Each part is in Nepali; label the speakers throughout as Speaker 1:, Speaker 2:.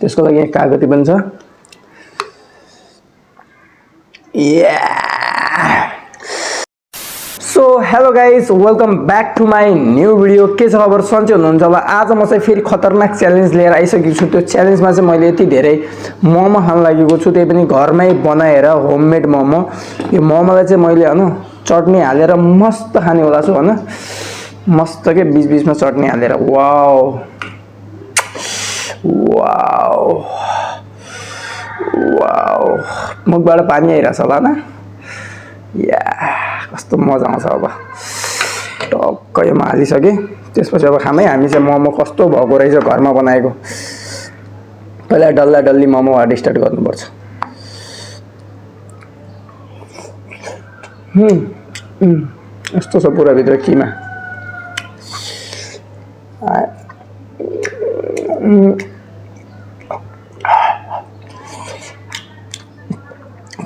Speaker 1: त्यसको लागि यहाँ कागती पनि छ। So hello guys, welcome back to my new video. के छ खबर? सन्चै हुनुहुन्छ होला? आज म चाहिँ फेरि खतरनाक च्यालेन्ज लिएर आइसकेको छु। त्यो च्यालेन्जमा चाहिँ मैले यति धेरै मोमो खान लागेको छु, त्यही पनि घरमै बनाएर होममेड मोमो। यो मोमोलाई चाहिँ मैले चटनी हालेर मस्त खाने होला छु हैन, मस्त के बीच-बीचमा चटनी हालेर। वाओ वाओ वाओ, मुखबाट पानी आइरहेछ होला हैन? या कस्तो मजा आउँछ। अब टक्क यो हालिसकेँ, त्यसपछि अब खामै। हामी चाहिँ मोमो कस्तो भएको रहेछ घरमा बनाएको। पहिला डल्ला डल्ली मोमोबाट स्टार्ट गर्नुपर्छ। यस्तो छ पुरा भित्र किमा।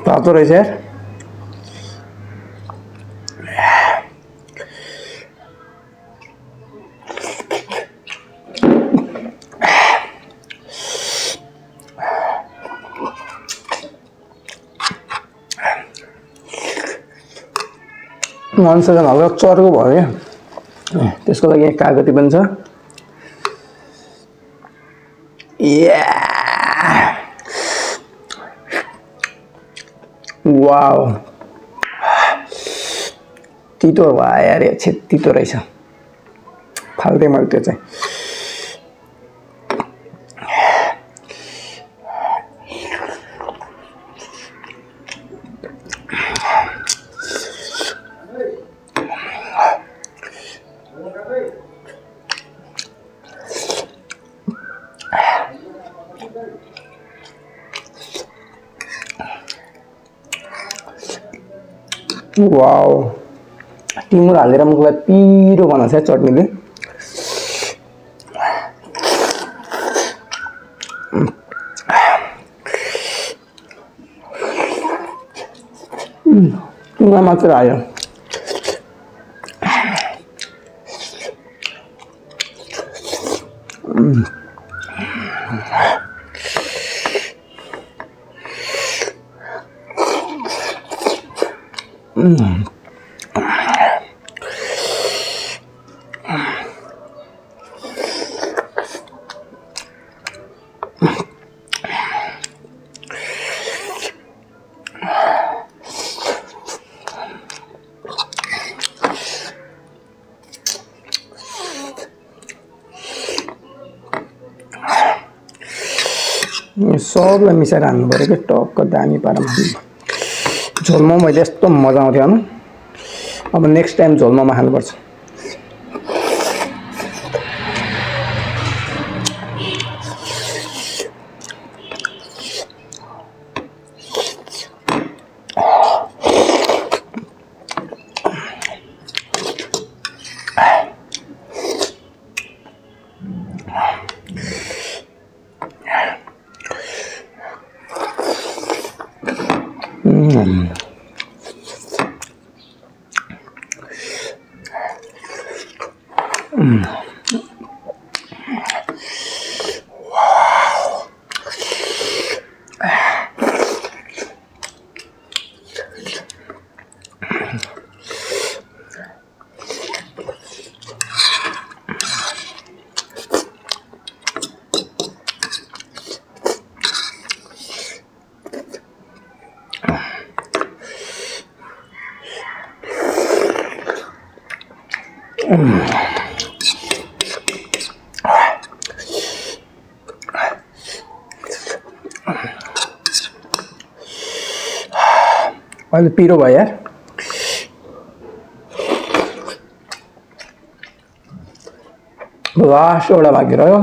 Speaker 1: तातो रहेछ यार। मनसकेन हल्का चर्को भयो क्या, त्यसको लागि यहाँ कागती पनि छ। वाओ, तितो भयो यार, तितो रहेछ, फाल्दै मैले त्यो चाहिँ। वाओ, टिमुर हालेर मुखलाई पिरो बनाउँछ चटनीले। किमा मात्र आयो। सबलाई मिसाएर हाल्नु पऱ्यो कि टक्क दामी पारामा। झोल मोमो मैले यस्तो मजा आउँथ्यो हैन। अब नेक्स्ट टाइम झोल मोमो खानुपर्छ। अहिले पिरो भयो यार। लास्ट एउटा बाँकी रह्यो,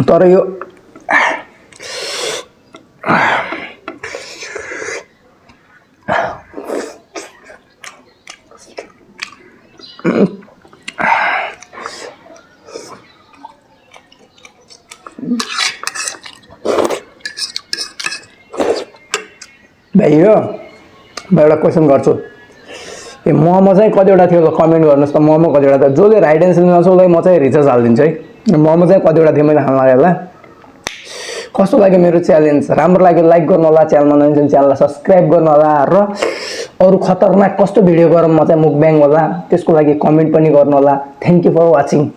Speaker 1: तर यो भाइ एउटा क्वेसन गर्छु। यो मोमो चाहिँ कतिवटा थियो कमेन्ट गर्नुहोस् त। मोमो कतिवटा त जसले राइट एन्सर दिन्छ उसलाई म चाहिँ रिचार्ज हालिदिन्छु है। मोमो चाहिँ कतिवटा थियो मैले खान लाग्यो होला कस्तो लाग्यो मेरो च्यालेन्ज राम्रो लाग्यो लाइक गर्नु होला च्यानलमा नयाँ छ च्यानललाई सब्स्क्राइब गर्नु होला र अरु खतरनाक कस्तो भिडियो गरौँ म चाहिँ मुकब्याङ होला त्यसको लागि कमेन्ट पनि गर्नु होला थ्यांक यू फर वाचिङ